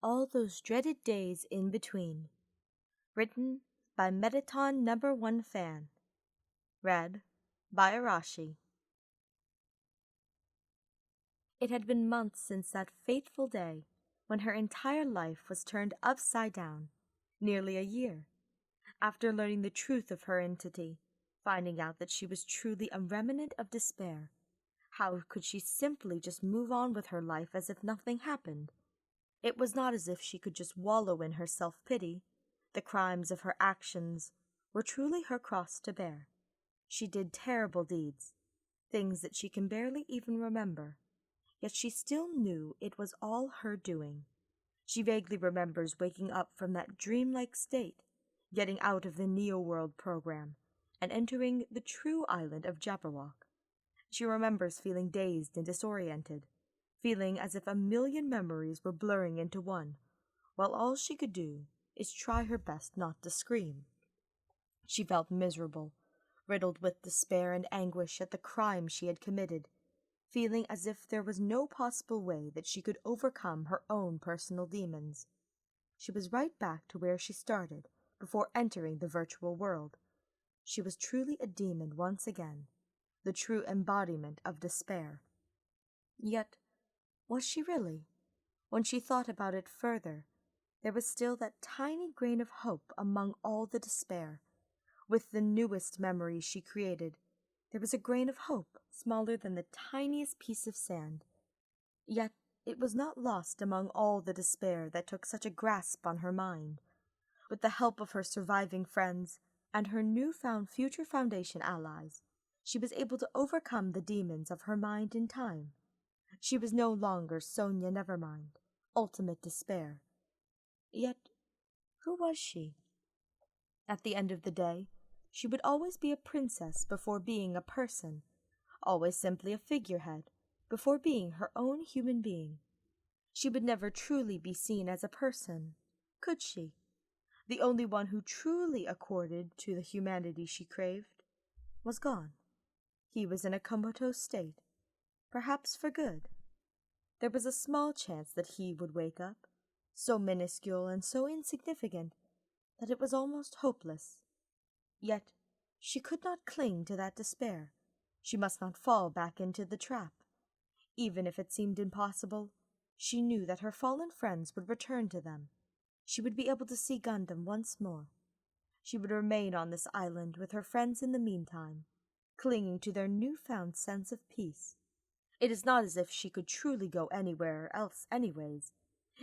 all those dreaded days in between. Written by Mettaton #1 fan. Read by Arashi. It had been months since that fateful day when her entire life was turned upside down, nearly a year. After learning the truth of her entity, finding out that she was truly a remnant of despair, how could she simply just move on with her life as if nothing happened? It was not as if she could just wallow in her self-pity. The crimes of her actions were truly her cross to bear. She did terrible deeds, things that she can barely even remember, yet she still knew it was all her doing. She vaguely remembers waking up from that dreamlike state, getting out of the Neo-World program, and entering the true island of Jabberwock. She remembers feeling dazed and disoriented, feeling as if a million memories were blurring into one, while all she could do is try her best not to scream. She felt miserable, riddled with despair and anguish at the crime she had committed, feeling as if there was no possible way that she could overcome her own personal demons. She was right back to where she started before entering the virtual world. She was truly a demon once again, the true embodiment of despair. Yet, was she really? When she thought about it further, there was still that tiny grain of hope among all the despair. With the newest memories she created, there was a grain of hope smaller than the tiniest piece of sand. Yet it was not lost among all the despair that took such a grasp on her mind. With the help of her surviving friends and her newfound future Foundation allies, she was able to overcome the demons of her mind in time. She was no longer Sonia Nevermind, ultimate despair. Yet, who was she? At the end of the day, she would always be a princess before being a person, always simply a figurehead before being her own human being. She would never truly be seen as a person, could she? The only one who truly accorded to the humanity she craved was gone. He was in a comatose state, perhaps for good. There was a small chance that he would wake up, so minuscule and so insignificant that it was almost hopeless. Yet she could not cling to that despair. She must not fall back into the trap. Even if it seemed impossible, she knew that her fallen friends would return to them. She would be able to see Gundam once more. She would remain on this island with her friends in the meantime, clinging to their newfound sense of peace. It is not as if she could truly go anywhere else anyways.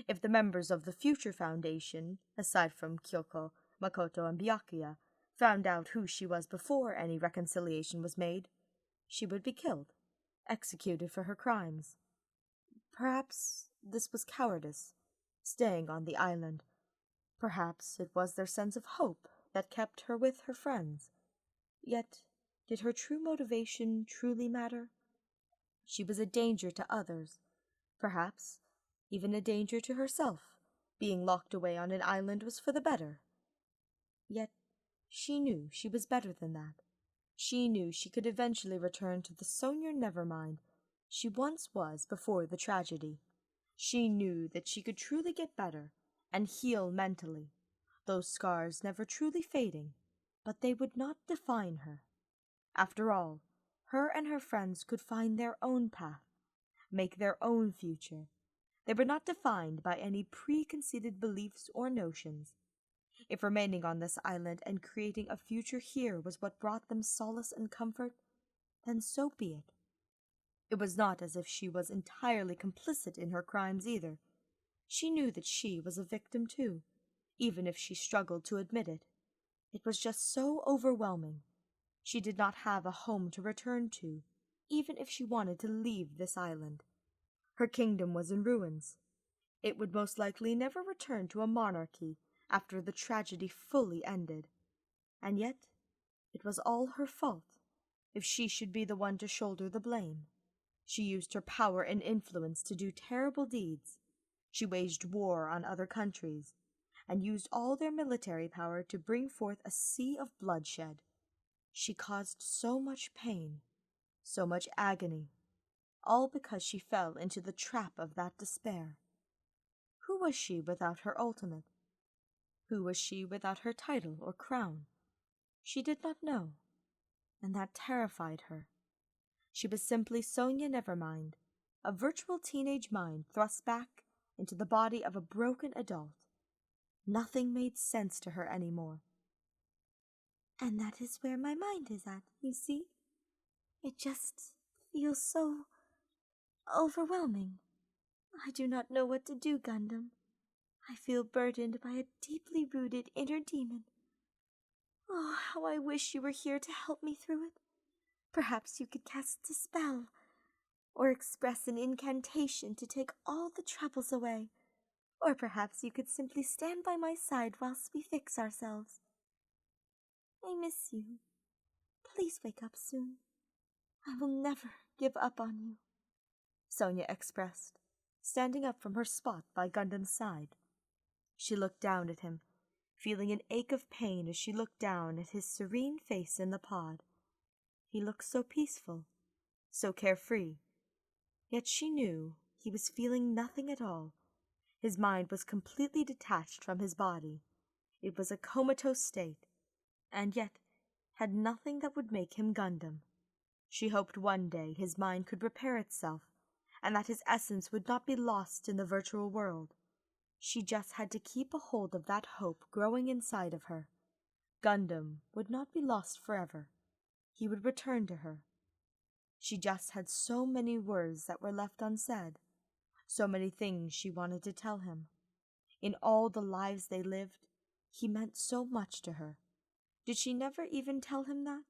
If the members of the future Foundation, aside from Kyoko, Makoto, and Byakuya, found out who she was before any reconciliation was made, she would be killed, executed for her crimes. Perhaps this was cowardice, staying on the island. Perhaps it was their sense of hope that kept her with her friends. Yet, did her true motivation truly matter? She was a danger to others, perhaps even a danger to herself. Being locked away on an island was for the better. Yet she knew she was better than that. She knew she could eventually return to the Sonia Nevermind she once was before the tragedy. She knew that she could truly get better and heal mentally, those scars never truly fading, but they would not define her. After all, her and her friends could find their own path, make their own future. They were not defined by any preconceived beliefs or notions. If remaining on this island and creating a future here was what brought them solace and comfort, then so be it. It was not as if she was entirely complicit in her crimes either. She knew that she was a victim too, even if she struggled to admit it. It was just so overwhelming. She did not have a home to return to, even if she wanted to leave this island. Her kingdom was in ruins. It would most likely never return to a monarchy after the tragedy fully ended. And yet, it was all her fault, if she should be the one to shoulder the blame. She used her power and influence to do terrible deeds. She waged war on other countries, and used all their military power to bring forth a sea of bloodshed. She caused so much pain, so much agony, all because she fell into the trap of that despair. who was she without her ultimate? Who was she without her title or crown? She did not know, and that terrified her. She was simply Sonia Nevermind, a virtual teenage mind thrust back into the body of a broken adult. Nothing made sense to her anymore. And that is where my mind is at, you see? It just feels so overwhelming. I do not know what to do, Gundam. I feel burdened by a deeply rooted inner demon. Oh, how I wish you were here to help me through it. Perhaps you could cast a spell, or express an incantation to take all the troubles away. Or perhaps you could simply stand by my side whilst we fix ourselves. I miss you. Please wake up soon. I will never give up on you, Sonia expressed, standing up from her spot by Gundam's side. She looked down at him, feeling an ache of pain as she looked down at his serene face in the pod. He looked so peaceful, so carefree. Yet she knew he was feeling nothing at all. His mind was completely detached from his body. It was a comatose state, and yet had nothing that would make him Gundam. She hoped one day his mind could repair itself, and that his essence would not be lost in the virtual world. She just had to keep a hold of that hope growing inside of her. Gundam would not be lost forever. He would return to her. She just had so many words that were left unsaid, so many things she wanted to tell him. In all the lives they lived, he meant so much to her. Did she never even tell him that?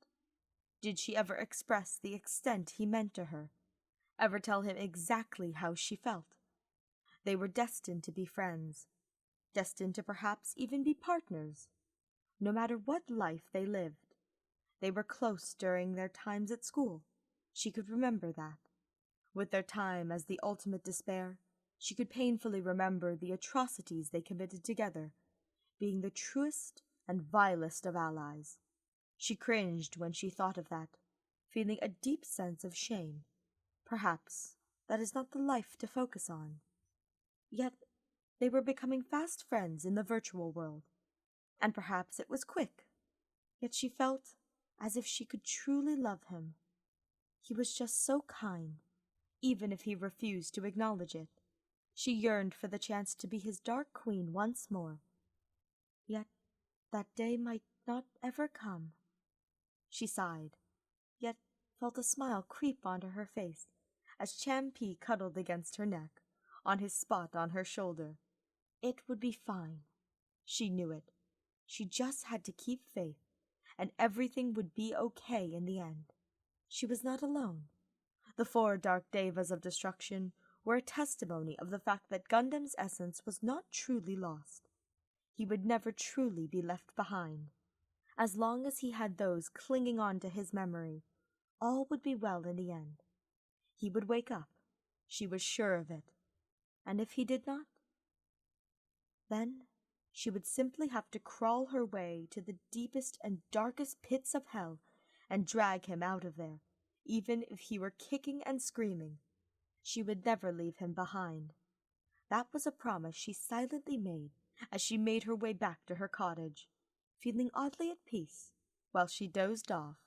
Did she ever express the extent he meant to her? Ever tell him exactly how she felt? They were destined to be friends, destined to perhaps even be partners. No matter what life they lived, they were close during their times at school. She could remember that. With their time as the ultimate despair, she could painfully remember the atrocities they committed together, being the truest and vilest of allies. She cringed when she thought of that, feeling a deep sense of shame. Perhaps that is not the life to focus on. Yet they were becoming fast friends in the virtual world, and perhaps it was quick. Yet she felt as if she could truly love him. He was just so kind, even if he refused to acknowledge it. She yearned for the chance to be his dark queen once more. Yet that day might not ever come. She sighed, yet felt a smile creep onto her face as Champi cuddled against her neck, on his spot on her shoulder. It would be fine. She knew it. She just had to keep faith, and everything would be okay in the end. She was not alone. The 4 Dark Devas of Destruction were a testimony of the fact that Gundam's essence was not truly lost. He would never truly be left behind. As long as he had those clinging on to his memory, all would be well in the end. He would wake up. She was sure of it. And if he did not, then she would simply have to crawl her way to the deepest and darkest pits of hell and drag him out of there, even if he were kicking and screaming. She would never leave him behind. That was a promise she silently made as she made her way back to her cottage, feeling oddly at peace while she dozed off.